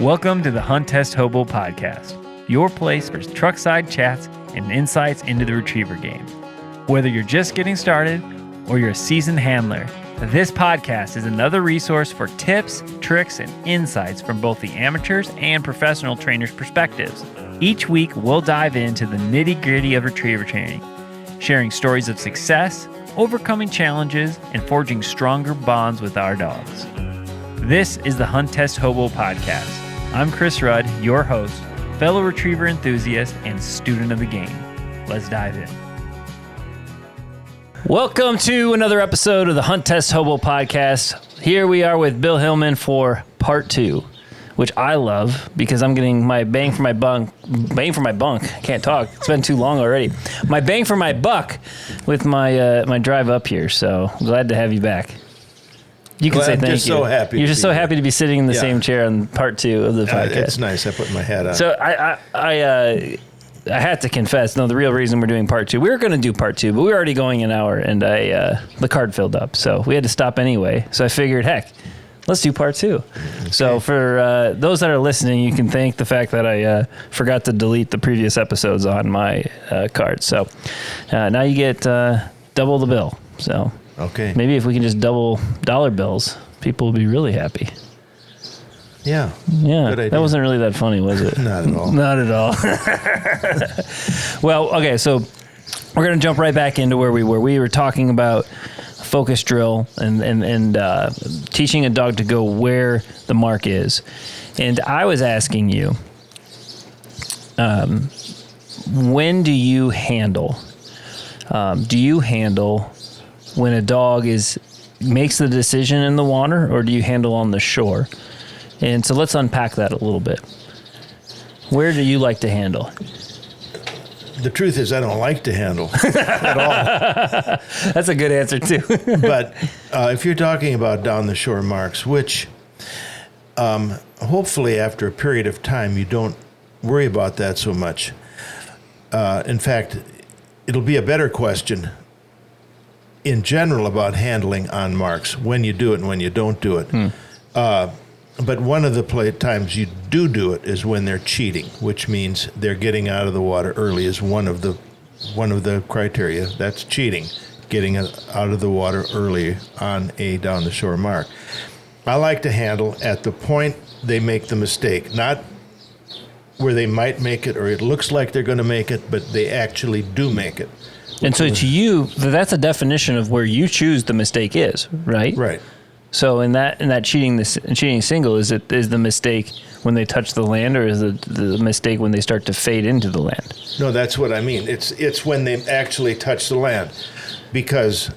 Welcome to the Hunt Test Hobo podcast, your place for truckside chats and insights into the retriever game. Whether you're just getting started or you're a seasoned handler, this podcast is another resource for tips, tricks, and insights from both the amateurs and professional trainers' perspectives. Each week, we'll dive into the nitty-gritty of retriever training, sharing stories of success, overcoming challenges, and forging stronger bonds with our dogs. This is the Hunt Test Hobo podcast. I'm Chris Rudd, your host, fellow retriever enthusiast, and student of the game. Let's dive in. Welcome to another episode of the Hunt Test Hobo podcast. Here we are with Bill Hillman for part 2, which I love because I'm getting my bang for my bunk. I can't talk. It's been too long already. My bang for my buck with my my drive up here. So I'm glad to have you back. You can say thank you. I'm just so happy. You're just so happy to be sitting in the same chair on part 2 of the podcast. It's nice. I put my hat on. So I had to confess, no, the real reason we're doing part 2, we were going to do part 2, but we were already going an hour, and the card filled up. So we had to stop anyway. So I figured, heck, let's do part 2. Okay. So for those that are listening, you can thank the fact that I forgot to delete the previous episodes on my card. So now you get double the bill. So okay, maybe if we can just double dollar bills, people will be really happy. Yeah. Good idea. That wasn't really that funny, was it? Not at all. Not at all. Well, okay, so we're going to jump right back into where we were. We were talking about focus drill and teaching a dog to go where the mark is. And I was asking you, when do you handle? Do you handle when a dog makes the decision in the water, or do you handle on the shore? And so let's unpack that a little bit. Where do you like to handle? The truth is I don't like to handle at all. That's a good answer, too. But if you're talking about down the shore marks, which hopefully after a period of time you don't worry about that so much. In fact, it'll be a better question in general about handling on marks, when you do it and when you don't do it. But one of the times you do it is when they're cheating, which means they're getting out of the water early is one of the criteria. That's cheating, getting out of the water early on a down the shore mark. I like to handle at the point they make the mistake, not where they might make it or it looks like they're going to make it, but they actually do make it. And so to you, that's a definition of where you choose the mistake is, right? Right. So in that cheating single, is the mistake when they touch the land, or is it the mistake when they start to fade into the land? No, that's what I mean. It's when they actually touch the land, because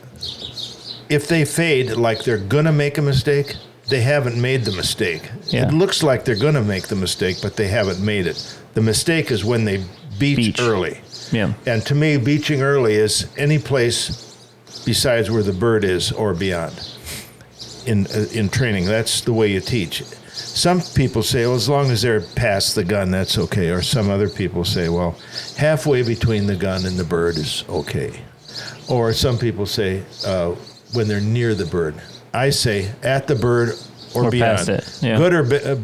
if they fade like they're gonna make a mistake, they haven't made the mistake. Yeah. It looks like they're gonna make the mistake, but they haven't made it. The mistake is when they beach early. Yeah. And to me, beaching early is any place besides where the bird is or beyond. In training, that's the way you teach. Some people say, well, as long as they're past the gun, that's okay. Or some other people say, well, halfway between the gun and the bird is okay. Or some people say, when they're near the bird. I say, at the bird or beyond. Past it. Yeah. Good or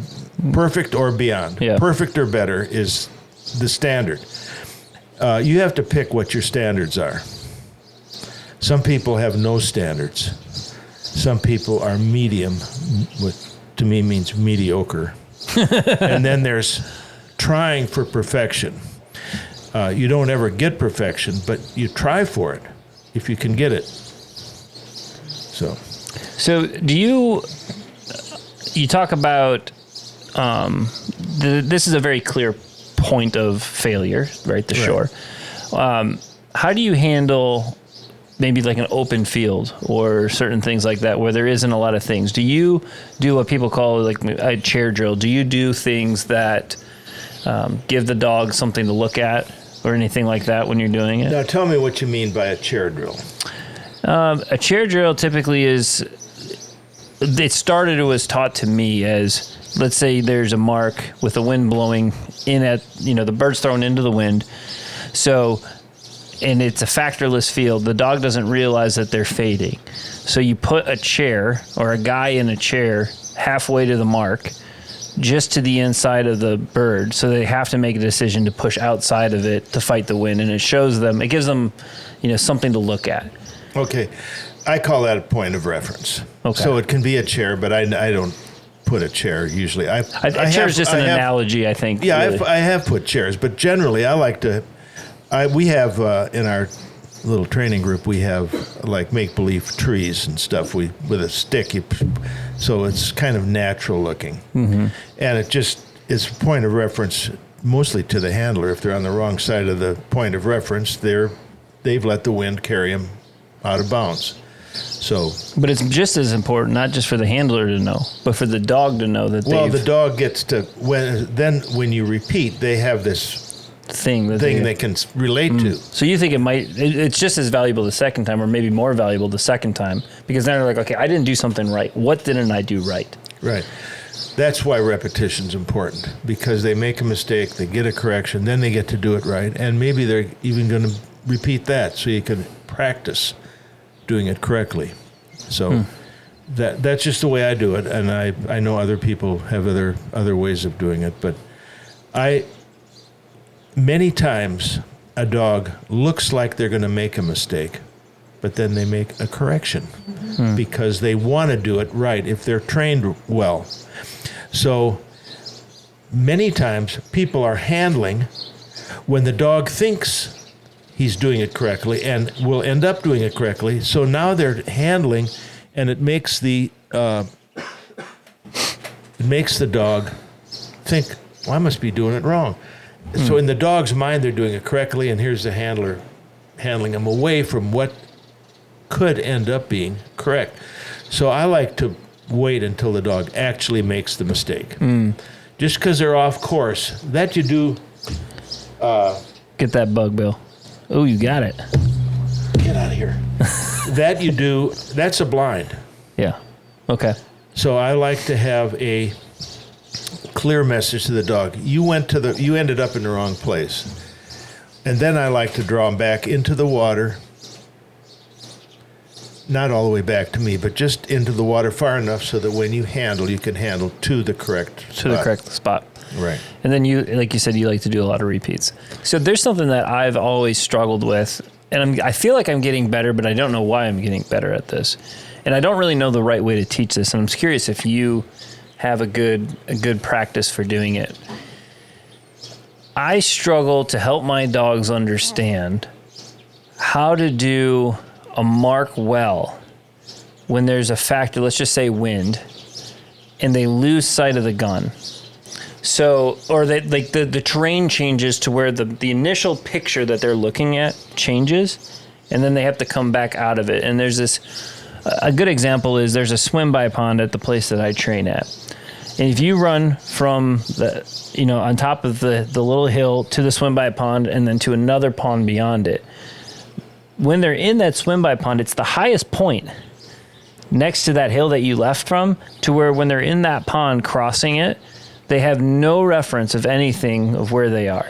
perfect or beyond. Yeah. Perfect or better is the standard. You have to pick what your standards are. Some people have no standards. Some people are medium, which to me means mediocre. And then there's trying for perfection. You don't ever get perfection, but you try for it if you can get it. So do you talk about, this is a very clear point of failure, right? The shore. How do you handle maybe like an open field or certain things like that where there isn't a lot of things? Do you do what people call like a chair drill? Do you do things that give the dog something to look at or anything like that when you're doing it? Now tell me what you mean by a chair drill. A chair drill typically was taught to me as, let's say there's a mark with the wind blowing in at, the bird's thrown into the wind. So, and it's a factorless field. The dog doesn't realize that they're fading. So you put a chair or a guy in a chair halfway to the mark. just to the inside of the bird. So they have to make a decision to push outside of it to fight the wind. And it gives them, something to look at. Okay. I call that a point of reference. Okay. So it can be a chair, but I don't put a chair usually. A chair is just an analogy, I think. Yeah, really. I have put chairs, but generally I like to, we have in our little training group, we have like make-believe trees and stuff with a stick. So it's kind of natural looking. Mm-hmm. And it just is a point of reference mostly to the handler. If they're on the wrong side of the point of reference, they've let the wind carry them out of bounds. So, but it's just as important, not just for the handler to know, but for the dog to know that. Well, the dog gets to when you repeat, they have this thing they can relate to. So you think it's just as valuable the second time, or maybe more valuable the second time, because then they're like, okay, I didn't do something right. What didn't I do right? Right. That's why repetition's important, because they make a mistake, they get a correction, then they get to do it right, and maybe they're even going to repeat that, so you can practice doing it correctly. So that's just the way I do it, and I know other people have other ways of doing it, but many times a dog looks like they're going to make a mistake, but then they make a correction because they want to do it right if they're trained well. So many times people are handling when the dog thinks he's doing it correctly and will end up doing it correctly. So now they're handling, and it makes the dog think, well, I must be doing it wrong. So in the dog's mind, they're doing it correctly, and here's the handler handling them away from what could end up being correct. So I like to wait until the dog actually makes the mistake. Just because they're off course, that you do. Get that bug, Bill. Oh, you got it. Get out of here. That you do, that's a blind. Yeah. Okay. So I like to have a clear message to the dog. You ended up in the wrong place. And then I like to draw them back into the water. Not all the way back to me, but just into the water far enough so that when you can handle to the correct spot. To the correct spot. Right. And then you, like you said, you like to do a lot of repeats. So there's something that I've always struggled with, and I feel like I'm getting better, but I don't know why I'm getting better at this. And I don't really know the right way to teach this, and I'm curious if you have a good practice for doing it. I struggle to help my dogs understand how to do a mark well when there's a factor, let's just say wind, and they lose sight of the gun. So, or they, like the terrain changes to where the initial picture that they're looking at changes, and then they have to come back out of it. And there's a good example is there's a swim by pond at the place that I train at. And if you run from on top of the little hill to the swim by pond and then to another pond beyond it, when they're in that swim by pond, it's the highest point next to that hill that you left from, to where when they're in that pond crossing it, they have no reference of anything of where they are.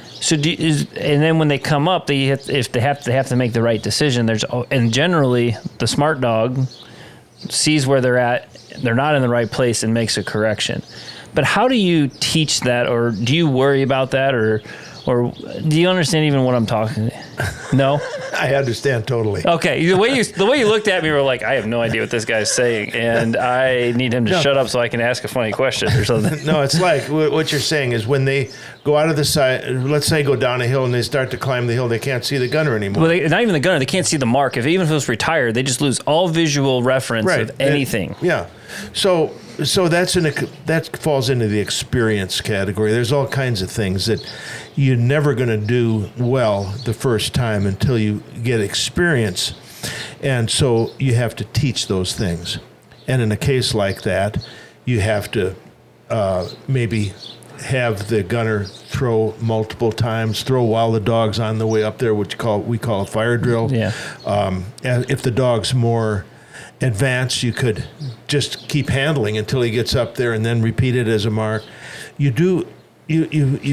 So, and then when they come up, they have to make the right decision. And generally, the smart dog sees where they're at, they're not in the right place, and makes a correction. But how do you teach that, or do you worry about that, or do you understand even what I'm talking? No? I understand totally. Okay. The way you looked at me were like, I have no idea what this guy's saying, and I need him to shut up so I can ask a funny question or something. No, it's like what you're saying is when they go out of the side, let's say go down a hill and they start to climb the hill, they can't see the gunner anymore. Well, not even the gunner. They can't see the mark. Even if it was retired, they just lose all visual reference of anything. Yeah. So that falls into the experience category. There's all kinds of things that you're never going to do well the first time until you get experience. And so you have to teach those things. And in a case like that, you have to maybe have the gunner throw multiple times, throw while the dog's on the way up there, which we call a fire drill. Yeah. And if the dog's more advanced, you could just keep handling until he gets up there and then repeat it as a mark. You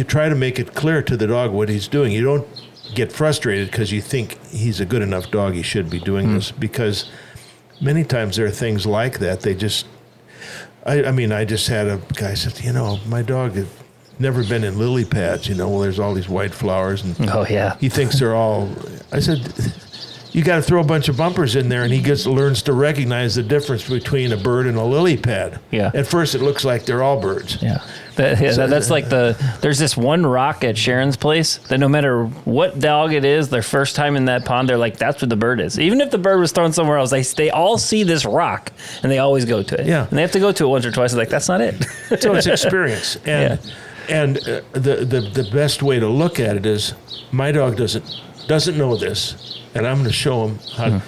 try to make it clear to the dog what he's doing. You don't get frustrated because you think he's a good enough dog, he should be doing this, because many times there are things like that. They just I just had a guy said, my dog had never been in lily pads, well, there's all these white flowers. And Oh, yeah. he thinks they're all, I said, you got to throw a bunch of bumpers in there, and he learns to recognize the difference between a bird and a lily pad. Yeah. At first, it looks like they're all birds. Yeah. That's like there's this one rock at Sharon's place that no matter what dog it is, their first time in that pond, they're like, that's what the bird is. Even if the bird was thrown somewhere else, they all see this rock and they always go to it. Yeah. And they have to go to it once or twice. They're like, that's not it. So it's experience. And the best way to look at it is my dog doesn't know this, and I'm going to show him how.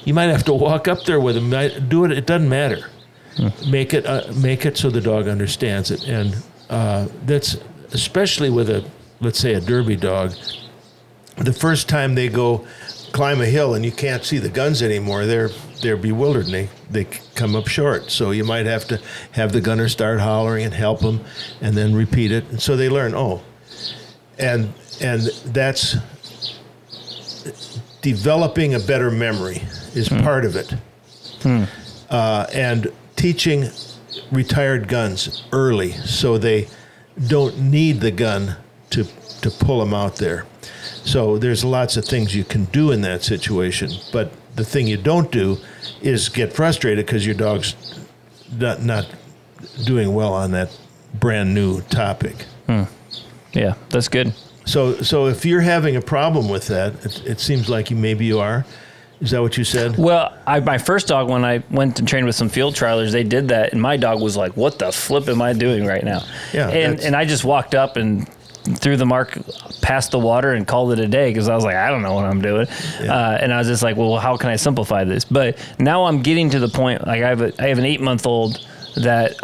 You might have to walk up there with him. Do it. It doesn't matter. Make it so the dog understands it, and that's especially with let's say a derby dog. The first time they go climb a hill and you can't see the guns anymore, they're bewildered and they come up short. So you might have to have the gunner start hollering and help them, and then repeat it, and so they learn. And that's developing a better memory is part of it, and teaching retired guns early so they don't need the gun to pull them out there. So there's lots of things you can do in that situation, but the thing you don't do is get frustrated because your dog's not doing well on that brand new topic. Yeah, that's good. So if you're having a problem with that, it seems like maybe you are. Is that what you said? Well, my first dog, when I went to train with some field trialers, they did that, and my dog was like, what the flip am I doing right now? Yeah, and I just walked up and threw the mark past the water and called it a day because I was like, I don't know what I'm doing. Yeah. And I was just like, well, how can I simplify this? But now I'm getting to the point, like I have an 8-month-old that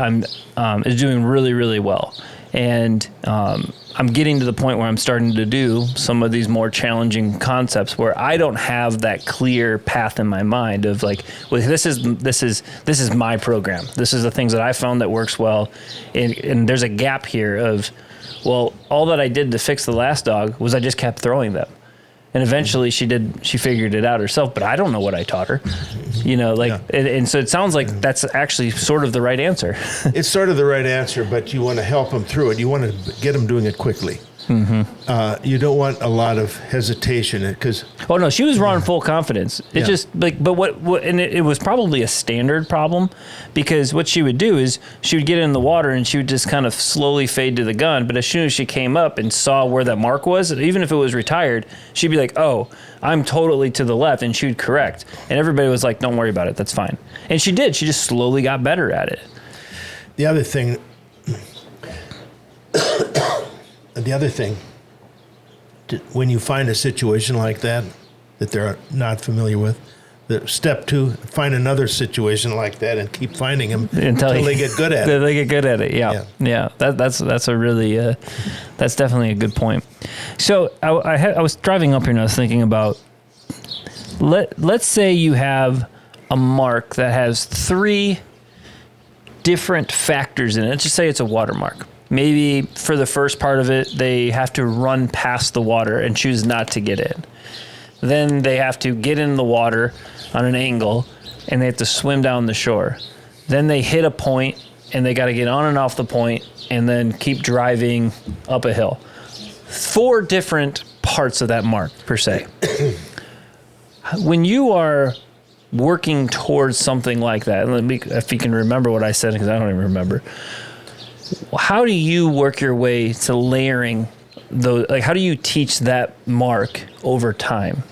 is doing really, really well. And I'm getting to the point where I'm starting to do some of these more challenging concepts where I don't have that clear path in my mind of like, well, this is my program. This is the things that I found that works well. And there's a gap here of, well, all that I did to fix the last dog was I just kept throwing them. And eventually she figured it out herself, but I don't know what I taught her, and so it sounds like that's actually sort of the right answer. It's sort of the right answer, but you want to help them through it. You want to get them doing it quickly. You don't want a lot of hesitation because. Oh no, she was running full confidence. It just like, but what and it was probably a standard problem because what she would do is she would get in the water and she would just kind of slowly fade to the gun. But as soon as she came up and saw where that mark was, even if it was retired, she'd be like, "Oh, I'm totally to the left," and she would correct. And everybody was like, "Don't worry about it, that's fine." And she did. She just slowly got better at it. The other thing. When you find a situation like that they're not familiar with, step 2, find another situation like that and keep finding them until they get good at it. They get good at it. Yeah. That's a really that's definitely a good point. So I was driving up here and I was thinking about let's say you have a mark that has 3 different factors in it. Let's just say it's a watermark. Maybe for the first part of it, they have to run past the water and choose not to get in. Then they have to get in the water on an angle and they have to swim down the shore. Then they hit a point and they got to get on and off the point and then keep driving up a hill. 4 different parts of that mark per se. When you are working towards something like that, if you can remember what I said, because I don't even remember, how do you work your way to layering those? Like, how do you teach that mark over time?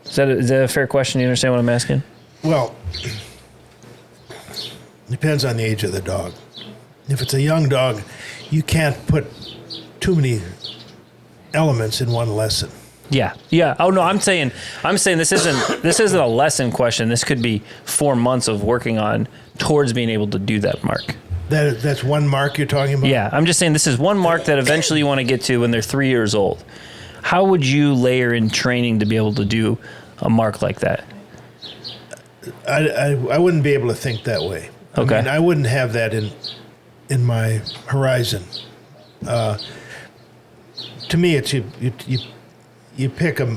Is that a fair question? You understand what I'm asking? Well, depends on the age of the dog. If it's a young dog, you can't put too many elements in one lesson. Yeah. Oh no, I'm saying this isn't a lesson question. This could be 4 months of working on towards being able to do that mark. That's one mark you're talking about? Yeah, I'm just saying this is one mark that eventually you want to get to when they're 3 years old. How would you layer in training to be able to do a mark like that? I wouldn't be able to think that way. Okay. I mean, I wouldn't have that in my horizon. To me, it's you pick a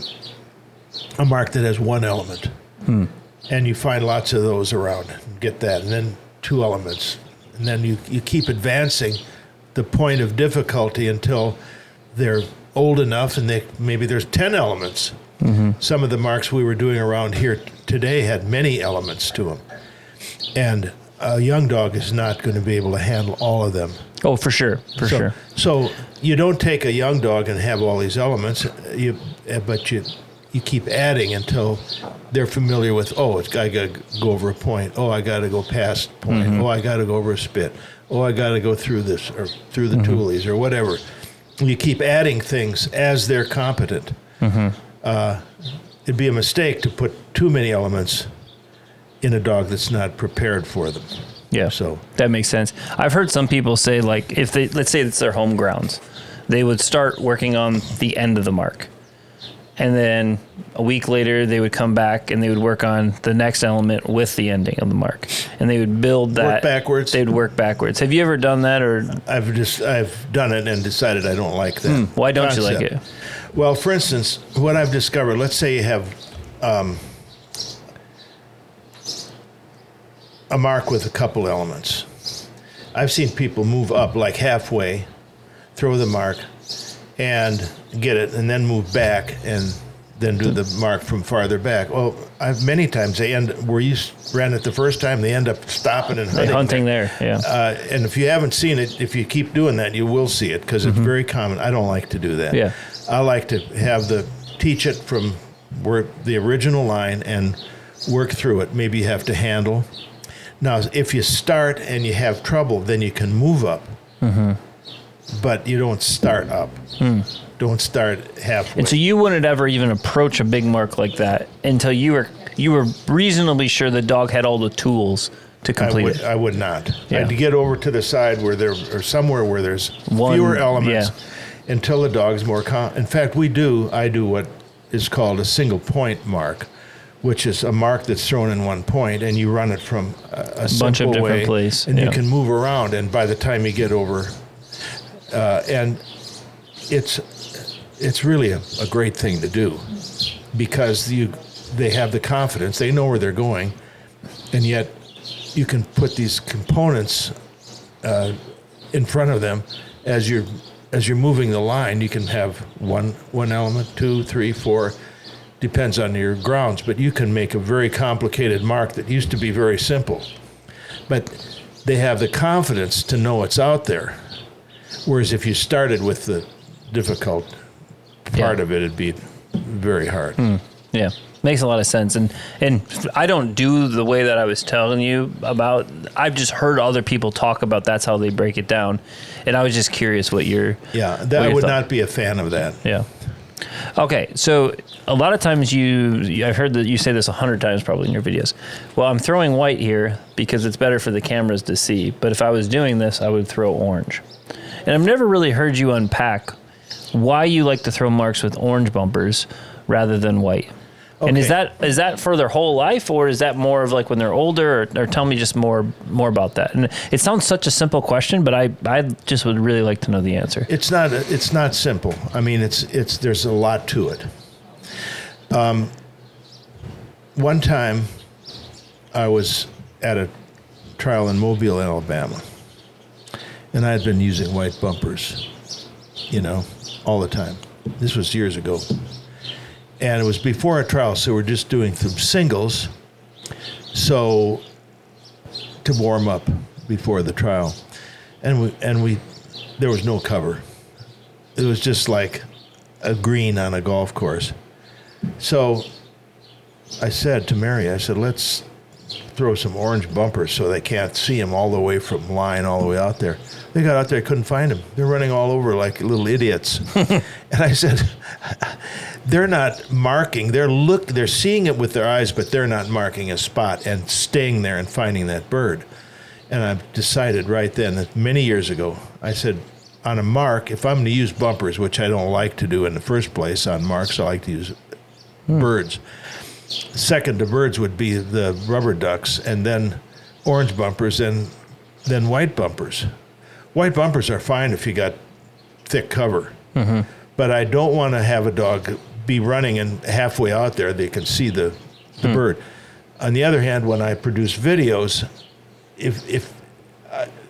mark that has one element, and you find lots of those around and get that, and then 2 elements. And then you keep advancing the point of difficulty until they're old enough and maybe there's 10 elements. Mm-hmm. Some of the marks we were doing around here today had many elements to them. And a young dog is not going to be able to handle all of them. Oh, for sure. Sure. So you don't take a young dog and have all these elements, but you keep adding until they're familiar with, I got to go over a point. Oh, I got to go past a point. Mm-hmm. Oh, I got to go over a spit. Oh, I got to go through this or through the mm-hmm. toolies or whatever. You keep adding things as they're competent. Mm-hmm. It'd be a mistake to put too many elements in a dog that's not prepared for them. Yeah, so that makes sense. I've heard some people say, like, if they, let's say it's their home grounds, they would start working on the end of the mark. And then a week later, they would come back and they would work on the next element with the ending of the mark. And they would build that. Work backwards? They'd work backwards. Have you ever done that? Or I've done it and decided I don't like that. Why don't you like it? Well, for instance, what I've discovered, let's say you have a mark with a couple elements. I've seen people move up like halfway, throw the mark, and get it, and then move back, and then do the mark from farther back. Well, many times where you ran it the first time, they end up stopping and hunting there. Yeah. And if you haven't seen it, if you keep doing that, you will see it because it's very common. I don't like to do that. Yeah. I like to teach it from where the original line and work through it. Maybe you have to handle. Now, if you start and you have trouble, then you can move up. Mm-hmm. But you don't start up. Don't start halfway. And so you wouldn't ever even approach a big mark like that until you were reasonably sure the dog had all the tools to complete it. I would not. Yeah. I'd get over to the side or somewhere where there's fewer elements until the dog's more in fact, I do what is called a single point mark, which is a mark that's thrown in one point, and you run it from a bunch of different way, places, and you can move around. And by the time you get over, and it's really a great thing to do because they have the confidence, they know where they're going, and yet you can put these components in front of them as you're moving the line. You can have one element, 2, 3, 4. Depends on your grounds, but you can make a very complicated mark that used to be very simple. But they have the confidence to know it's out there. Whereas if you started with the difficult part of it, it'd be very hard. Yeah, makes a lot of sense. And I don't do the way that I was telling you about. I've just heard other people talk about that's how they break it down. And I was just curious what your I would not be a fan of that. Yeah. Okay, so a lot of times I've heard that you say this 100 times probably in your videos. Well, I'm throwing white here because it's better for the cameras to see. But if I was doing this, I would throw orange. And I've never really heard you unpack why you like to throw marks with orange bumpers rather than white. Okay. And is that for their whole life, or is that more of like when they're older, or tell me just more about that? And it sounds such a simple question, but I just would really like to know the answer. It's not simple. I mean, there's a lot to it. One time I was at a trial in Mobile, Alabama, and I had been using white bumpers, all the time. This was years ago. And it was before a trial, so we're just doing some singles, so to warm up before the trial. And there was no cover. It was just like a green on a golf course. So I said to Mary, let's throw some orange bumpers so they can't see them all the way from line all the way out there. They got out there, couldn't find them. They're running all over like little idiots. And I said, they're not marking. They're seeing it with their eyes, but they're not marking a spot and staying there and finding that bird. And I decided right then, that many years ago, I said, on a mark, if I'm going to use bumpers, which I don't like to do in the first place on marks, I like to use birds. Second to birds would be the rubber ducks, and then orange bumpers, and then white bumpers. White bumpers are fine if you got thick cover. Mm-hmm. But I don't want to have a dog be running and halfway out there they can see the bird. On the other hand, when I produce videos, if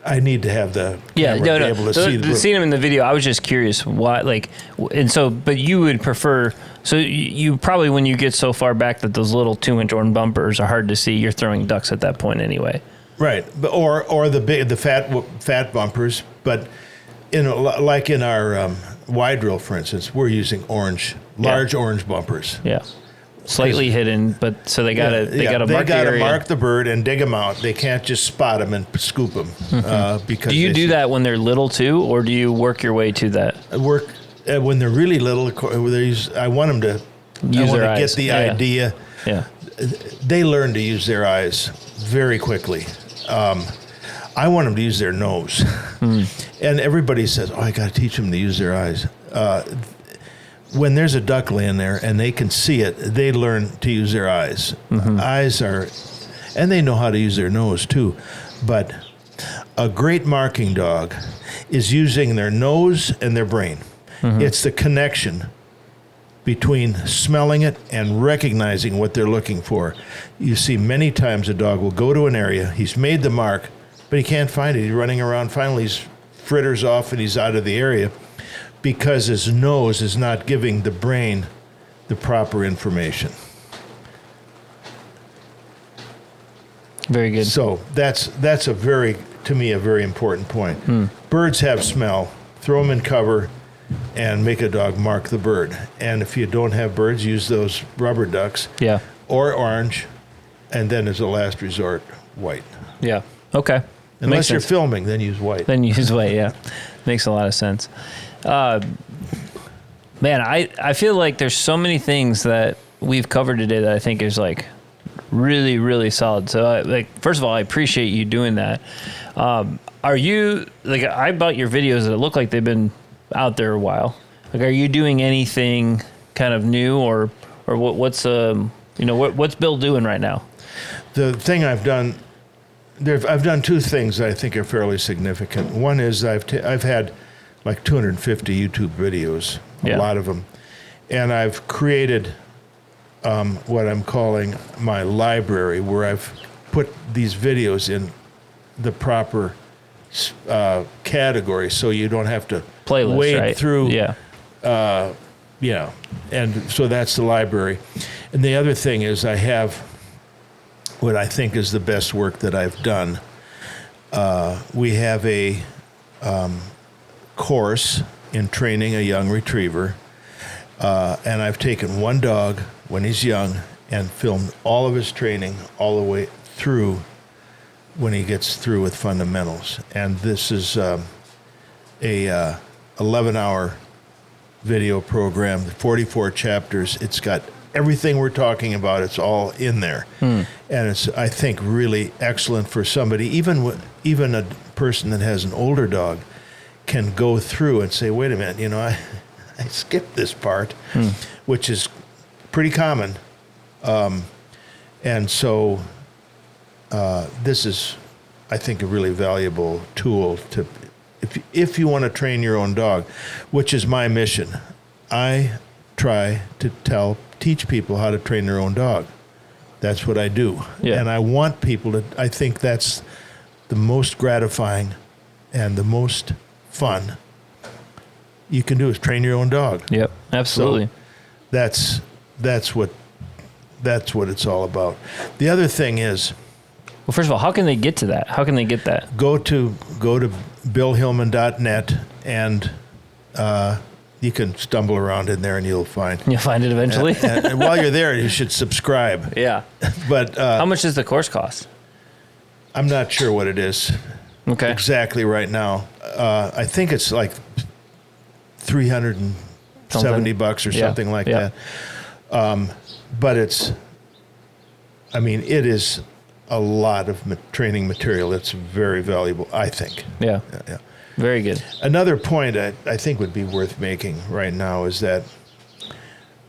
I need to have the Yeah, camera no. be able to see the Seeing him in the video, I was just curious why, like, and so, but you would prefer, so you probably, when you get so far back that those little 2-inch horn bumpers are hard to see, you're throwing ducks at that point anyway. right, or the fat bumpers, but like in our wide drill, for instance, we're using large orange bumpers. Yeah. Slightly hidden, but so they gotta mark the bird and dig them out. They can't just spot them and scoop them. Because do you do that when they're little too, or do you work your way to that? When they're really little. I want them to get the idea. Yeah, they learn to use their eyes very quickly. I want them to use their nose, and everybody says, "Oh, I got to teach them to use their eyes." When there's a duck laying there and they can see it, they learn to use their eyes. Eyes are, and they know how to use their nose too. But a great marking dog is using their nose and their brain. It's the connection between smelling it and recognizing what they're looking for. You see many times a dog will go to an area, he's made the mark, but he can't find it. He's running around, finally he's fritters off and he's out of the area, because his nose is not giving the brain the proper information. very good. So that's to me a very important point. Birds have smell. Throw them in cover and make a dog mark the bird. And if you don't have birds, use those rubber ducks. Yeah. Or orange, and then as a last resort, white. Yeah. Okay. Unless you're filming, then use white. Then use white. Yeah, makes a lot of sense. Man, I feel like there's so many things that we've covered today that I think is like really, really solid. So first of all, I appreciate you doing that. Are you, like, I bought your videos that look like they've been out there a while. Like, are you doing anything kind of new or what's Bill doing right now? The thing I've done, I've done two things that I think are fairly significant. One is I've had like 250 YouTube videos, a lot of them. And I've created what I'm calling my library, where I've put these videos in the proper category, so you don't have to playlist, wade right? through. Yeah. And so that's the library. And the other thing is I have what I think is the best work that I've done. We have a course in training a young retriever, and I've taken one dog when he's young and filmed all of his training all the way through when he gets through with fundamentals. And this is a 11-hour video program, 44 chapters. It's got everything we're talking about. It's all in there. And it's, I think, really excellent for somebody, even a person that has an older dog can go through and say, wait a minute, I skipped this part, which is pretty common. And so this is, I think, a really valuable tool to, if you want to train your own dog, which is my mission. I try to teach people how to train their own dog. That's what I do. Yeah. And I want people to, I think that's the most gratifying and the most fun you can do is train your own dog. Yep, absolutely. So that's what it's all about. The other thing is, well, first of all, how can they get to that? How can they get that? Go to billhillman.net, and you can stumble around in there and you'll find it eventually. and while you're there, you should subscribe. Yeah. But how much does the course cost? I'm not sure what it is exactly right now. I think it's like $370 or something like that. But it is a lot of training material. It's very valuable, I think. Yeah. Very good. Another point I think would be worth making right now is that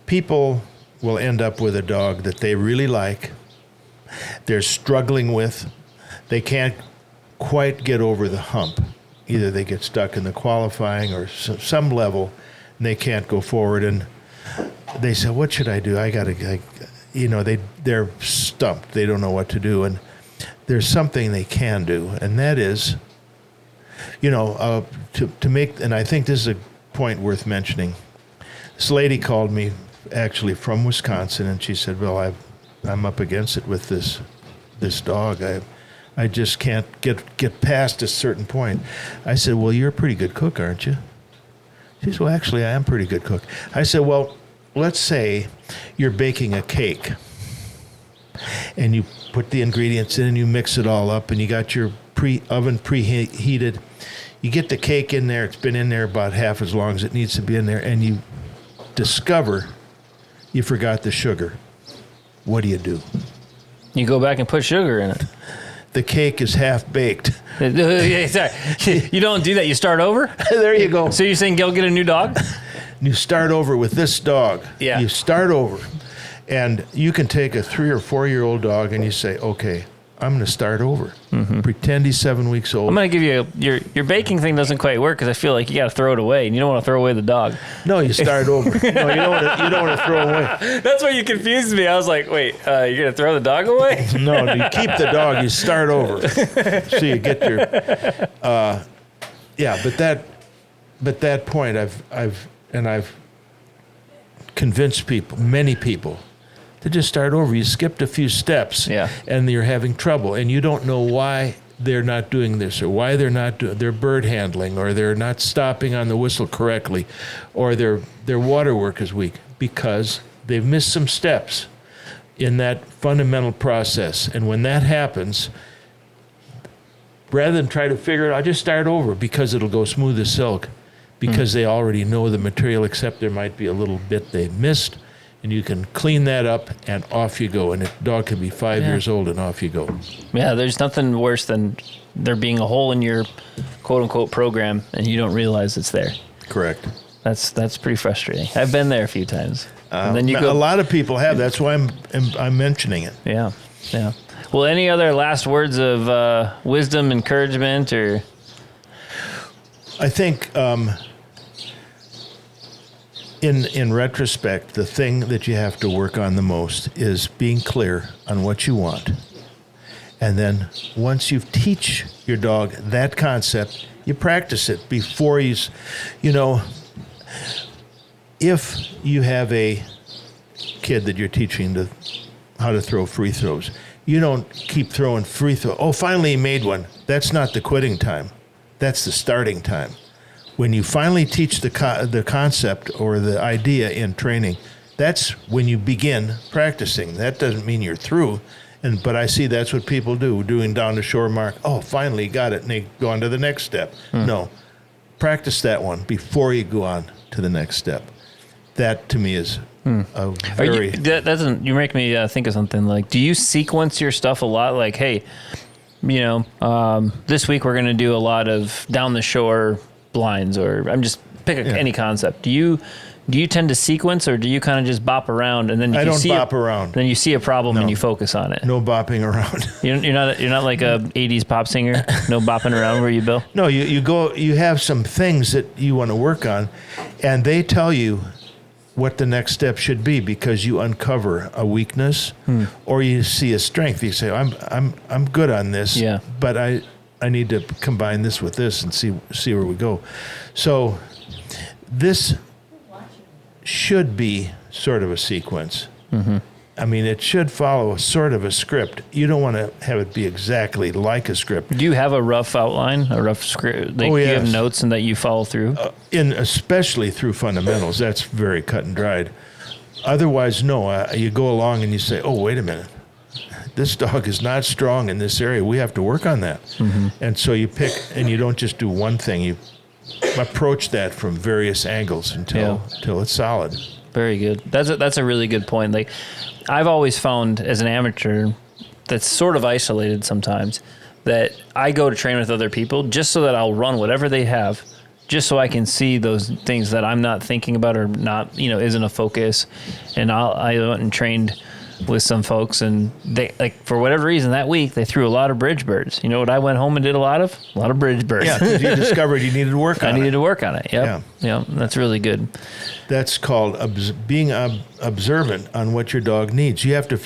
people will end up with a dog that they really like, they're struggling with, they can't quite get over the hump. Either they get stuck in the qualifying or some level, and they can't go forward, and they say, what should I do? They're stumped. They don't know what to do. And there's something they can do, and that is, to make, and I think this is a point worth mentioning. This lady called me, actually from Wisconsin, and she said, "Well, I'm up against it with this dog. I just can't get past a certain point." I said, "Well, you're a pretty good cook, aren't you?" She said, "Well, actually, I am a pretty good cook." I said, "Well, let's say you're baking a cake, and you put the ingredients in and you mix it all up, and you got your oven preheated. You get the cake in there, it's been in there about half as long as it needs to be in there, and you discover you forgot the sugar. What do? You go back and put sugar in it. The cake is half baked." Yeah, sorry. You don't do that. You start over? There you go. So you're saying go get a new dog? You start over with this dog. Yeah. You start over. And you can take a 3 or 4 year old dog and you say, "Okay, I'm going to start over." Pretend he's 7 weeks old. I'm going to give you your baking thing doesn't quite work because I feel like you got to throw it away, and you don't want to throw away the dog. No, you start over. No, you don't want to throw away. That's why you confused me. I was like, wait, you're going to throw the dog away? No, you keep the dog. You start over. So you get your. But that point, I've convinced people, many people, to just start over. You skipped a few steps, and you're having trouble, and you don't know why they're not doing this, or why they're not doing their bird handling, or they're not stopping on the whistle correctly, or their water work is weak, because they've missed some steps in that fundamental process. And when that happens, rather than try to figure it out, just start over, because it'll go smooth as silk, because they already know the material, except there might be a little bit they missed. And you can clean that up, and off you go. And a dog can be 5 years old, and off you go. Yeah, there's nothing worse than there being a hole in your quote-unquote program, and you don't realize it's there. Correct. That's pretty frustrating. I've been there a few times. And then a lot of people have. That's why I'm mentioning it. Yeah. Well, any other last words of wisdom, encouragement, or? I think in retrospect, the thing that you have to work on the most is being clear on what you want. And then once you teach your dog that concept, you practice it before if you have a kid that you're teaching how to throw free throws, you don't keep throwing free throws. Oh, finally he made one. That's not the quitting time. That's the starting time. When you finally teach the concept or the idea in training, that's when you begin practicing. That doesn't mean you're through, but I see that's what people do, doing down the shore mark. Oh, finally got it, and they go on to the next step. No, practice that one before you go on to the next step. That to me is a very. You make me think of something. Like, do you sequence your stuff a lot? Like, hey, this week we're going to do a lot of down the shore blinds, or I'm just any concept. Do you tend to sequence, or do you kind of just bop around and then I don't bop around. Then you see a problem and you focus on it? No bopping around. You're not like a 80s pop singer. No bopping around, were you, Bill? No, you have some things that you want to work on, and they tell you what the next step should be, because you uncover a weakness or you see a strength. You say, I'm good on this, but I need to combine this with this and see where we go. So this should be sort of a sequence. I mean, it should follow sort of a script. You don't want to have it be exactly like a script. Do you have a rough outline, a rough script? Do you have notes and that you follow through? Especially through fundamentals. That's very cut and dried. Otherwise, no. You go along and you say, oh, wait a minute. This dog is not strong in this area. We have to work on that. And so you pick, and you don't just do one thing. You approach that from various angles until it's solid. Very good. That's a really good point. Like, I've always found as an amateur that's sort of isolated sometimes, that I go to train with other people just so that I'll run whatever they have, just so I can see those things that I'm not thinking about or not, isn't a focus. And I went and trained with some folks, and they, like, for whatever reason that week they threw a lot of bridge birds. You know what I went home and did a lot of bridge birds. Yeah, because you discovered you needed to work on it. I needed to work on it. Yep. Yeah, that's really good. That's called being observant on what your dog needs. You have to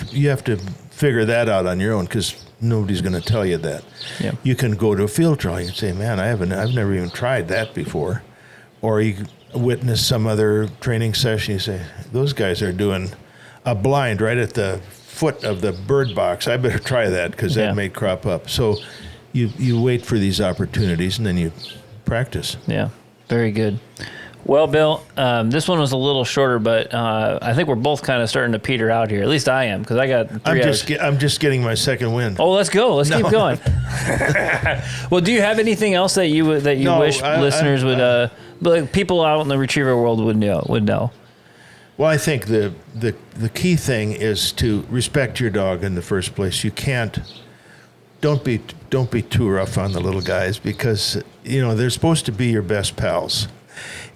figure that out on your own, because nobody's going to tell you that. Yeah. You can go to a field trial. You can say, man, I've never even tried that before. Or you witness some other training session. You say, those guys are doing a blind right at the foot of the bird box. I better try that because that may crop up. So you wait for these opportunities and then you practice. Yeah, very good. Well, Bill, this one was a little shorter, but I think we're both kind of starting to peter out here. At least I am, because I got 3 hours. I'm just getting my second wind. Oh, let's go. Let's keep going. Well, do you have anything else that you wish listeners would, like people out in the retriever world would know? Well, I think the key thing is to respect your dog in the first place. You can't. Don't be too rough on the little guys, because they're supposed to be your best pals.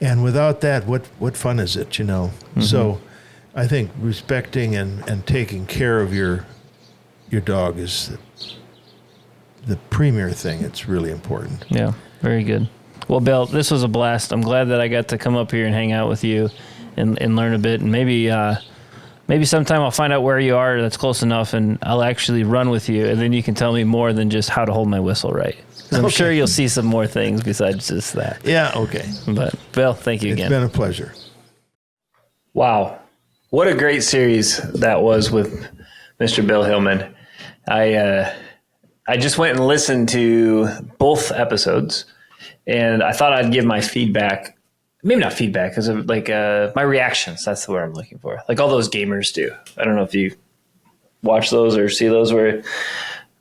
And without that, what fun is it, Mm-hmm. So I think respecting and taking care of your dog is the premier thing. It's really important. Yeah, very good. Well, Bill, this was a blast. I'm glad that I got to come up here and hang out with you and learn a bit. And maybe sometime I'll find out where you are that's close enough, and I'll actually run with you, and then you can tell me more than just how to hold my whistle right. I'm sure you'll see some more things besides just that. Yeah, okay. But, Bill, thank you again. It's been a pleasure. Wow. What a great series that was with Mr. Bill Hillman. I just went and listened to both episodes, and I thought I'd give my feedback. Maybe not feedback, because my reactions. That's the word I'm looking for. Like all those gamers do. I don't know if you watch those or see those where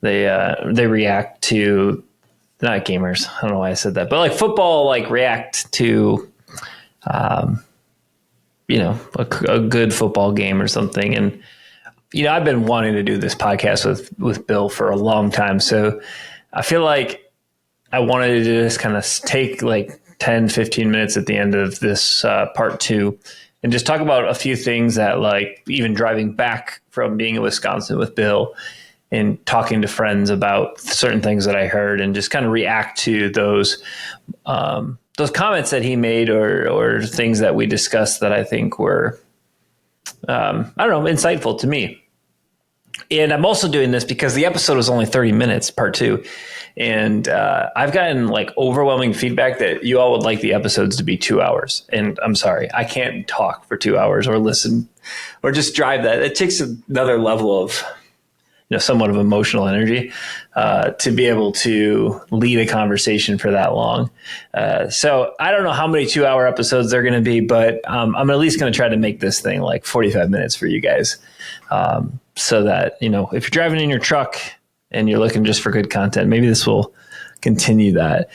they react to, not gamers. I don't know why I said that, but like football, react to, a good football game or something. And, I've been wanting to do this podcast with Bill for a long time. So I feel like I wanted to just kind of take 10, 15 minutes at the end of this part 2 and just talk about a few things that even driving back from being in Wisconsin with Bill and talking to friends about certain things that I heard, and just kind of react to those comments that he made or things that we discussed that I think were, insightful to me. And I'm also doing this because the episode was only 30 minutes, part 2. And I've gotten overwhelming feedback that you all would like the episodes to be 2 hours. And I'm sorry, I can't talk for 2 hours or listen or just drive that. It takes another level of, somewhat of emotional energy to be able to lead a conversation for that long. So I don't know how many 2-hour episodes they're going to be, but I'm at least going to try to make this thing 45 minutes for you guys. So that, if you're driving in your truck and you're looking just for good content, maybe this will continue that.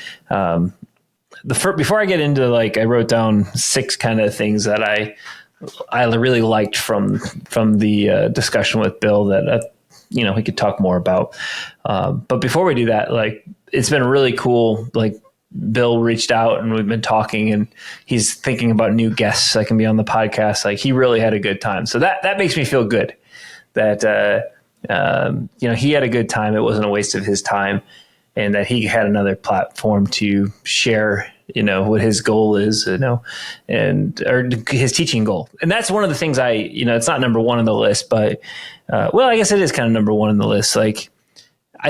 Before I get into I wrote down 6 kind of things that I really liked from the discussion with Bill that we could talk more about. But before we do that, it's been really cool. Bill reached out and we've been talking, and he's thinking about new guests that can be on the podcast. He really had a good time. So that makes me feel good that, he had a good time. It wasn't a waste of his time, and that he had another platform to share, what his goal is, or his teaching goal. And that's one of the things it's not number 1 on the list, but, I guess it is kind of number 1 on the list. I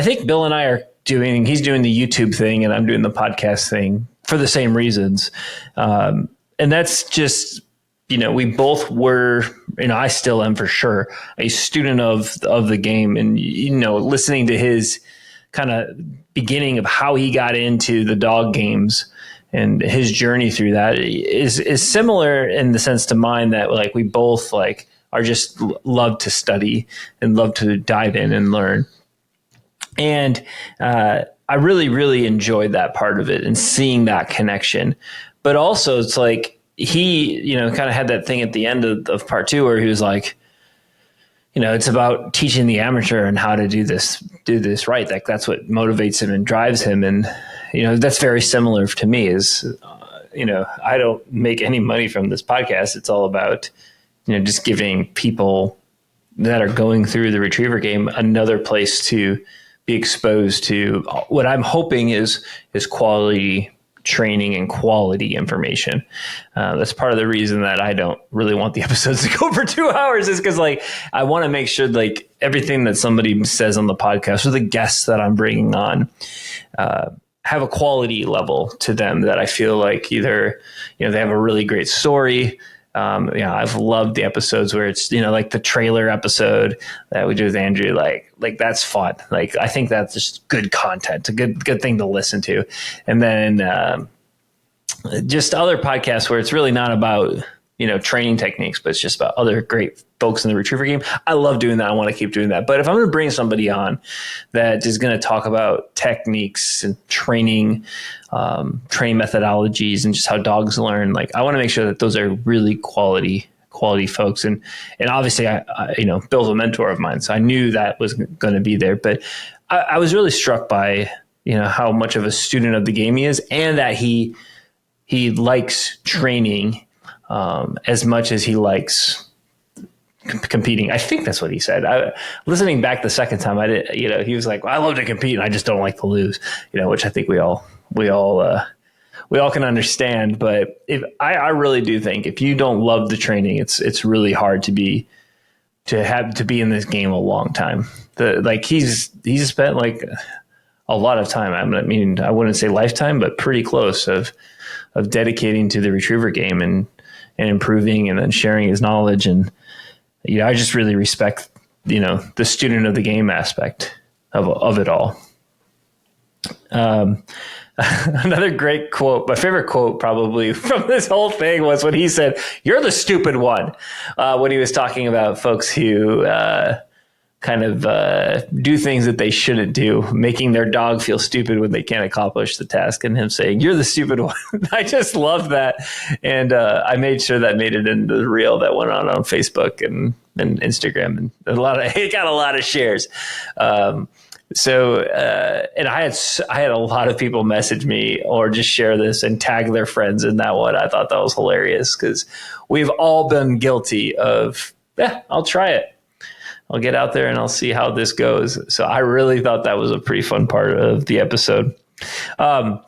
think Bill and I he's doing the YouTube thing and I'm doing the podcast thing for the same reasons. And that's just, we both were, I still am for sure a student of the game, and, listening to his kind of beginning of how he got into the dog games and his journey through that is similar in the sense to mine, that we both are just love to study and love to dive in and learn. And I really, really enjoyed that part of it and seeing that connection. But also it's he, kind of had that thing at the end of part 2 where he was it's about teaching the amateur and how to do this right. That's what motivates him and drives him. And, that's very similar to me is, I don't make any money from this podcast. It's all about, just giving people that are going through the retriever game another place to be exposed to what I'm hoping is quality training and quality information. That's part of the reason that I don't really want the episodes to go for 2 hours, is because like I want to make sure like everything that somebody says on the podcast or the guests that I'm bringing on have a quality level to them that I feel like either, they have a really great story. I've loved the episodes where it's, like the trailer episode that we do with Andrew, like that's fun. Like, I think that's just good content, a good thing to listen to. And then, just other podcasts where it's really not about, training techniques, but it's just about other great folks in the retriever game. I love doing that. I want to keep doing that. But if I'm going to bring somebody on that is going to talk about techniques and training methodologies and just how dogs learn, like I want to make sure that those are really quality folks. And obviously I Bill's a mentor of mine, so I knew that was going to be there, but I was really struck by, how much of a student of the game he is, and that he likes training as much as he likes competing. I think that's what he said. Listening back the second time, I did. He was like, well, "I love to compete, and I just don't like to lose." Which I think we all can understand. But I really do think if you don't love the training, it's really hard to be in this game a long time. He's spent like a lot of time. I mean, I wouldn't say lifetime, but pretty close of dedicating to the retriever game and improving and then sharing his knowledge. And, I just really respect, the student of the game aspect of it all. Another great quote, my favorite quote probably from this whole thing was when he said, "You're the stupid one," when he was talking about folks who, do things that they shouldn't do, making their dog feel stupid when they can't accomplish the task, and him saying, "You're the stupid one." I just love that. And I made sure that made it into the reel that went on Facebook and Instagram, and it got a lot of shares. And I had a lot of people message me or just share this and tag their friends in that one. I thought that was hilarious because we've all been guilty of, I'll try it. I'll get out there and I'll see how this goes. So I really thought that was a pretty fun part of the episode. And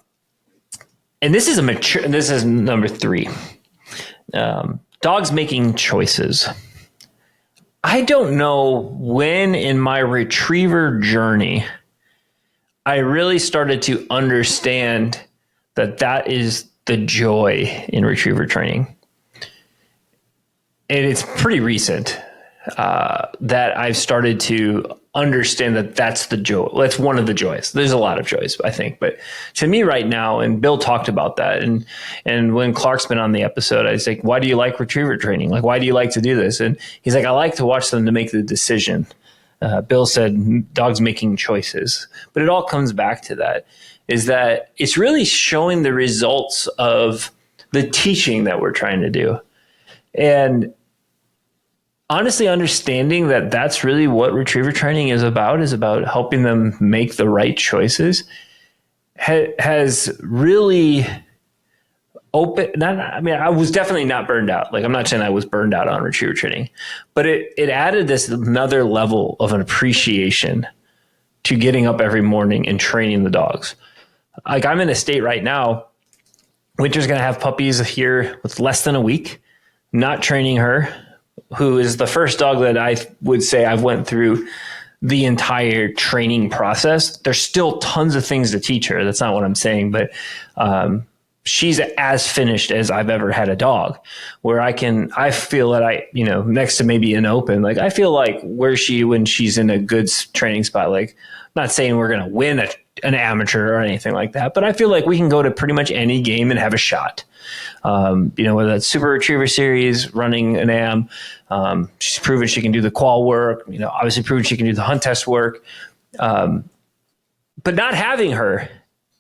this is number 3. Dogs making choices. I don't know when in my retriever journey I really started to understand that is the joy in retriever training. And it's pretty recent. That I've started to understand that's the joy. That's one of the joys. There's a lot of joys, I think. But to me right now, and Bill talked about that, and when Clark's been on the episode, I was like, "Why do you like retriever training? Like, why do you like to do this?" And he's like, "I like to watch them to make the decision." Bill said, "Dogs making choices." But it all comes back to that, is that it's really showing the results of the teaching that we're trying to do. And honestly, understanding that that's really what retriever training is about helping them make the right choices, has really I was definitely not burned out. Like, I'm not saying I was burned out on retriever training, but it added this another level of an appreciation to getting up every morning and training the dogs. Like, I'm in a state right now, Winter's going to have puppies here with less than a week, not training her, who is the first dog that I would say I've went through the entire training process. There's still tons of things to teach her. That's not what I'm saying, but she's as finished as I've ever had a dog, where I feel that next to maybe an open, like I feel like when she's in a good training spot, like I'm not saying we're going to win an amateur or anything like that, but I feel like we can go to pretty much any game and have a shot. Whether that's Super Retriever Series, running an AM, she's proven she can do the qual work, obviously proven she can do the hunt test work. But not having her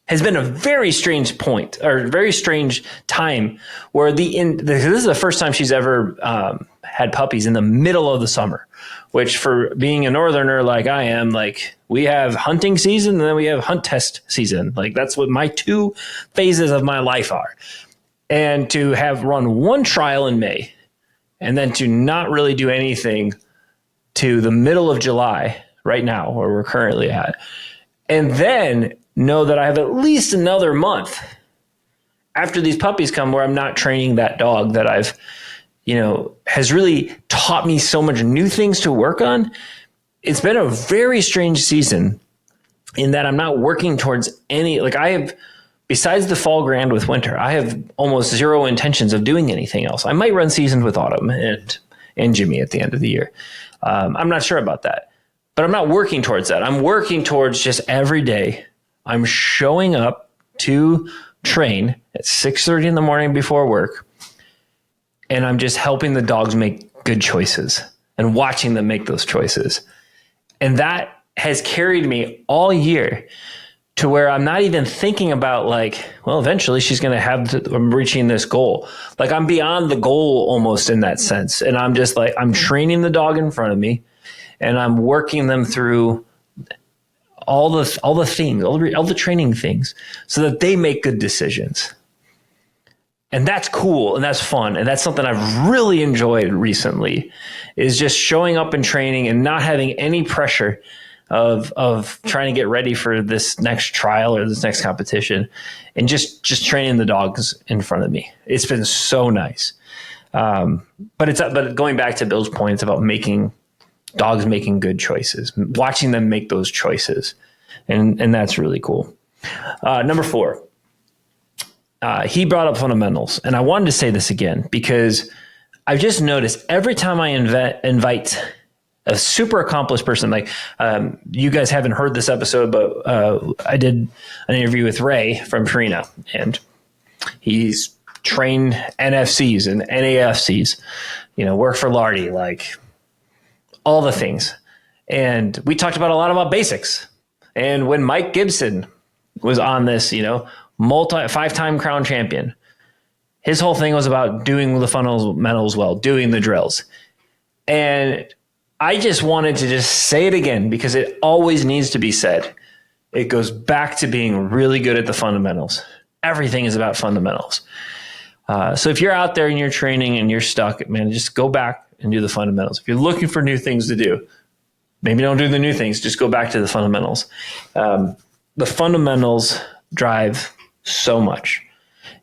has been a very strange point, or a very strange time, where this is the first time she's ever had puppies in the middle of the summer, which for being a northerner like I am, like we have hunting season and then we have hunt test season. Like that's what my 2 phases of my life are. And to have run one trial in May and then to not really do anything to the middle of July right now, where we're currently at, and then know that I have at least another month after these puppies come where I'm not training that dog that I've, has really taught me so much new things to work on. It's been a very strange season in that I'm not working towards any, besides the fall grand with winter, I have almost zero intentions of doing anything else. I might run seasons with Autumn and Jimmy at the end of the year. I'm not sure about that, but I'm not working towards that. I'm working towards just every day I'm showing up to train at 6:30 in the morning before work. And I'm just helping the dogs make good choices and watching them make those choices. And that has carried me all year to where I'm not even thinking about eventually she's going to I'm reaching this goal. Like I'm beyond the goal almost in that sense. And I'm just I'm training the dog in front of me and I'm working them through all the things, all the training things so that they make good decisions. And that's cool and that's fun. And that's something I've really enjoyed recently is just showing up and training and not having any pressure of trying to get ready for this next trial or this next competition and just training the dogs in front of me. It's been so nice. But going back to Bill's point, it's about dogs making good choices, watching them make those choices. And that's really cool. Number 4, he brought up fundamentals. And I wanted to say this again, because I've just noticed every time I invite a super accomplished person, you guys haven't heard this episode, but I did an interview with Ray from Purina, and he's trained NFCs and NAFCs, work for Lardy, all the things. And we talked about a lot about basics. And when Mike Gibson was on this, 5-time crown champion, his whole thing was about doing the fundamentals well, doing the drills. And I just wanted to just say it again because it always needs to be said. It goes back to being really good at the fundamentals. Everything is about fundamentals. So if you're out there and you're training and you're stuck, man, just go back and do the fundamentals. If you're looking for new things to do, maybe don't do the new things. Just go back to the fundamentals. The fundamentals drive so much.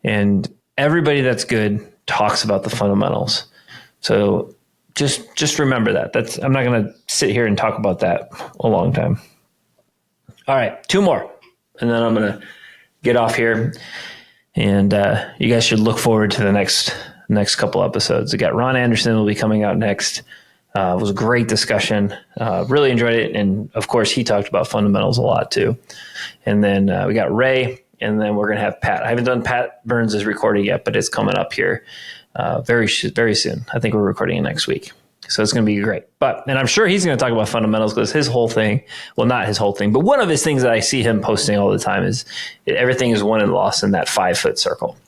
And everybody that's good talks about the fundamentals. So just remember that. I'm not going to sit here and talk about that a long time. All right, 2 more. And then I'm going to get off here. And you guys should look forward to the next couple episodes. We got Ron Anderson will be coming out next. It was a great discussion. Really enjoyed it. And of course, he talked about fundamentals a lot too. And then we got Ray, and then we're going to have Pat. I haven't done Pat Burns' recording yet, but it's coming up here very, very soon. I think we're recording it next week. So it's going to be great. And I'm sure he's going to talk about fundamentals because his whole thing, well, not his whole thing, but one of his things that I see him posting all the time is everything is won and lost in that 5-foot circle.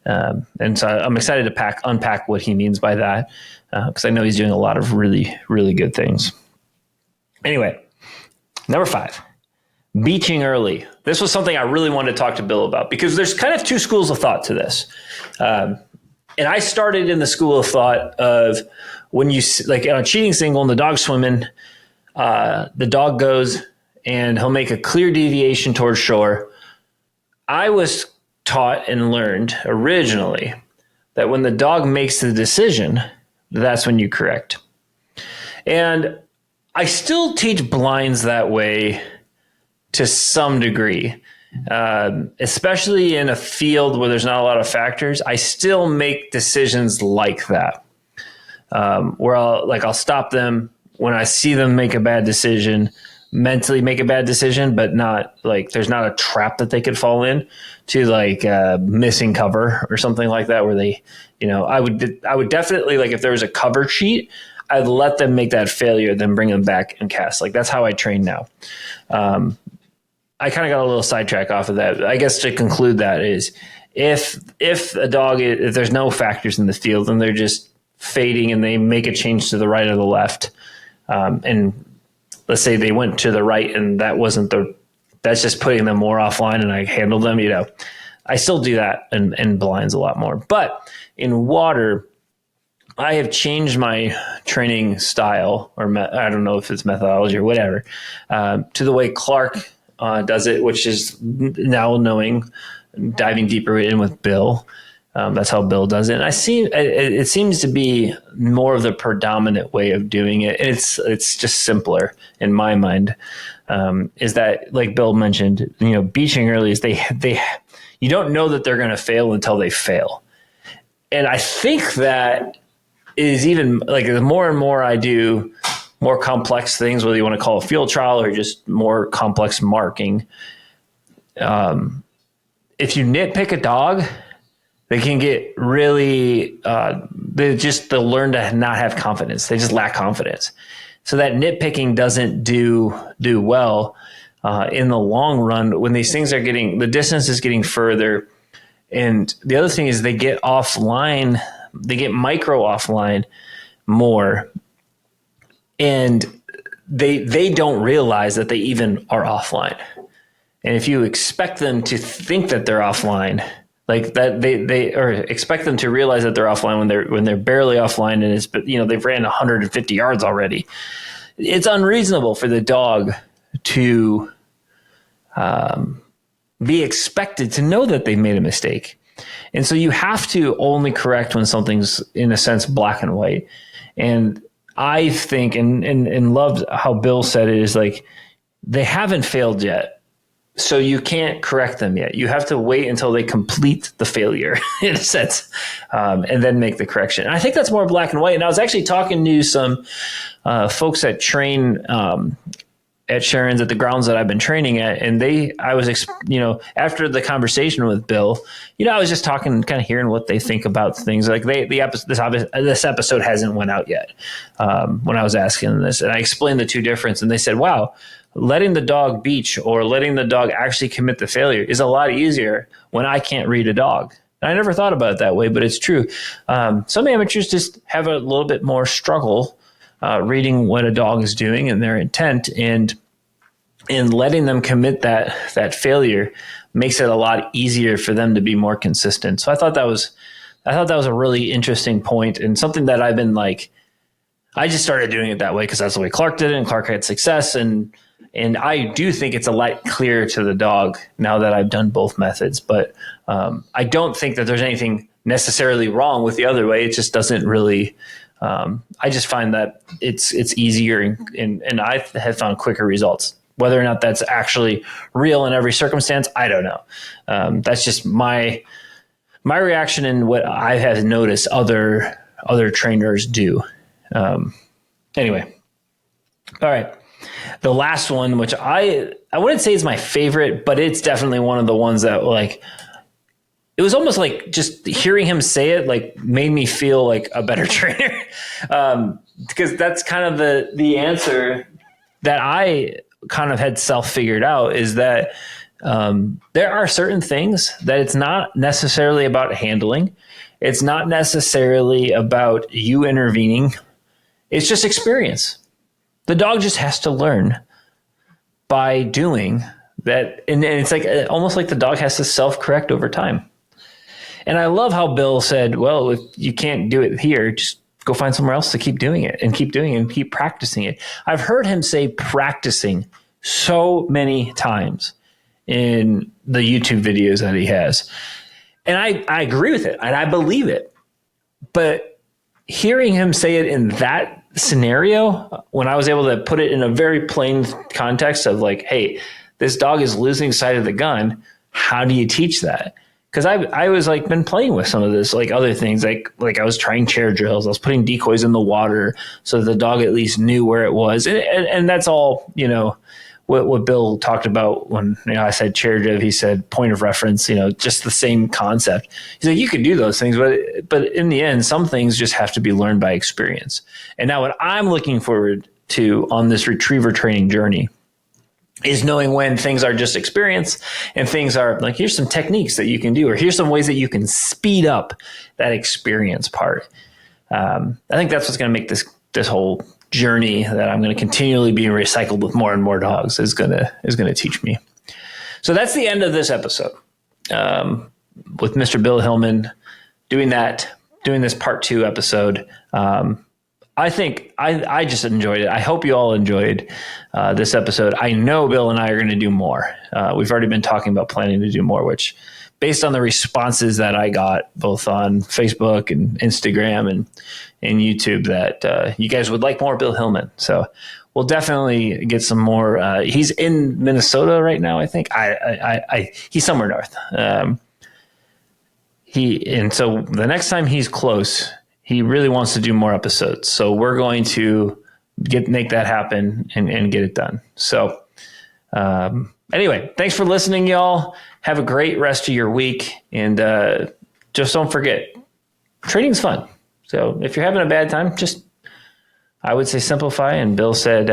And so I'm excited to unpack what he means by that because I know he's doing a lot of really, really good things. Anyway, number 5, beaching early. This was something I really wanted to talk to Bill about because there's kind of 2 schools of thought to this. And I started in the school of thought of when you on a cheating single and the dog's swimming, the dog goes and he'll make a clear deviation towards shore. I was taught and learned originally that when the dog makes the decision, that's when you correct. And I still teach blinds that way to some degree, especially in a field where there's not a lot of factors. I still make decisions like that, where I'll stop them when I see them make a bad decision, mentally make a bad decision, but not there's not a trap that they could fall in to missing cover or something like that where they, I would definitely if there was a cover cheat, I'd let them make that failure, then bring them back and cast. That's how I train now. I kind of got a little sidetrack off of that. I guess to conclude that is if a dog, if there's no factors in the field and they're just fading and they make a change to the right or the left, and let's say they went to the right and that's just putting them more offline and I handled them, I still do that in blinds a lot more. But in water, I have changed my training style I don't know if it's methodology or whatever, to the way Clark does it, which is now knowing diving deeper in with Bill. That's how Bill does it. And it seems to be more of the predominant way of doing it. It's just simpler in my mind. Is that, like Bill mentioned, beaching early is you don't know that they're going to fail until they fail. And I think that is even like the more and more I do more complex things, whether you want to call it a field trial or just more complex marking. If you nitpick a dog, they can get really, they'll learn to not have confidence. They just lack confidence. So that nitpicking doesn't do well in the long run when these things the distance is getting further. And the other thing is they get offline, they get micro offline more. And they don't realize that they even are offline. And if you expect them to think that they're offline, like that, they or expect them to realize that they're offline when they're barely offline and they've ran 150 yards already. It's unreasonable for the dog to be expected to know that they've made a mistake. And so you have to only correct when something's in a sense black and white. And I think and loved how Bill said it is like they haven't failed yet. So you can't correct them yet. You have to wait until they complete the failure in a sense, and then make the correction. And I think that's more black and white. And I was actually talking to some folks that train at Sharon's at the grounds that I've been training at. And after the conversation with Bill, I was just talking, kind of hearing what they think about things. Like this episode hasn't went out yet when I was asking them this. And I explained the two differences. And they said, wow, letting the dog beach or letting the dog actually commit the failure is a lot easier when I can't read a dog. And I never thought about it that way, but it's true. Some amateurs just have a little bit more struggle reading what a dog is doing and their intent, and letting them commit that failure makes it a lot easier for them to be more consistent. So I thought that was a really interesting point, and something that I've been like, I just started doing it that way because that's the way Clark did it, and Clark had success. And I do think it's a lot clearer to the dog now that I've done both methods. But I don't think that there's anything necessarily wrong with the other way. It just doesn't really. I just find that it's easier and I have found quicker results. Whether or not that's actually real in every circumstance, I don't know. That's just my reaction and what I have noticed other trainers do. Anyway, all right. The last one, which I wouldn't say is my favorite, but it's definitely one of the ones that like, it was almost like just hearing him say it, like made me feel like a better trainer. Because that's kind of the answer that I kind of had self-figured out, is that there are certain things that it's not necessarily about handling. It's not necessarily about you intervening. It's just experience. The dog just has to learn by doing that. And it's like almost like the dog has to self-correct over time. And I love how Bill said, well, if you can't do it here, just go find somewhere else to keep doing it and keep doing it and keep practicing it. I've heard him say practicing so many times in the YouTube videos that he has. And I agree with it and I believe it. But hearing him say it in that scenario, when I was able to put it in a very plain context of like, hey, this dog is losing sight of the gun. How do you teach that? Because I was like been playing with some of this, like other things, like I was trying chair drills. I was putting decoys in the water so that the dog at least knew where it was. And that's all, what Bill talked about when I said chair drill. He said point of reference, just the same concept. He's like, you could do those things, but in the end, some things just have to be learned by experience. And now what I'm looking forward to on this retriever training journey is knowing when things are just experience and things are like, here's some techniques that you can do, or here's some ways that you can speed up that experience part. I think that's what's going to make this whole journey that I'm going to continually be recycled with more and more dogs is going to teach me. So that's the end of this episode with Mr. Bill Hillman doing this part 2 episode. I think I just enjoyed it. I hope you all enjoyed this episode. I know Bill and I are going to do more. We've already been talking about planning to do more, which based on the responses that I got both on Facebook and Instagram and YouTube, that you guys would like more Bill Hillman. So we'll definitely get some more. He's in Minnesota right now, I think. He's somewhere north. And so the next time he's close, he really wants to do more episodes. So we're going to make that happen and get it done. So anyway, thanks for listening, y'all. Have a great rest of your week. And just don't forget, trading's fun. So if you're having a bad time, I would say simplify. And Bill said,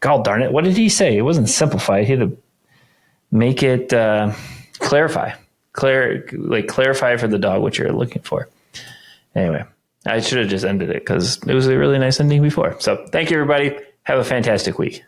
God darn it, what did he say? It wasn't simplify. He had to make it clarify. Clarify for the dog what you're looking for. Anyway, I should have just ended it because it was a really nice ending before. So thank you, everybody. Have a fantastic week.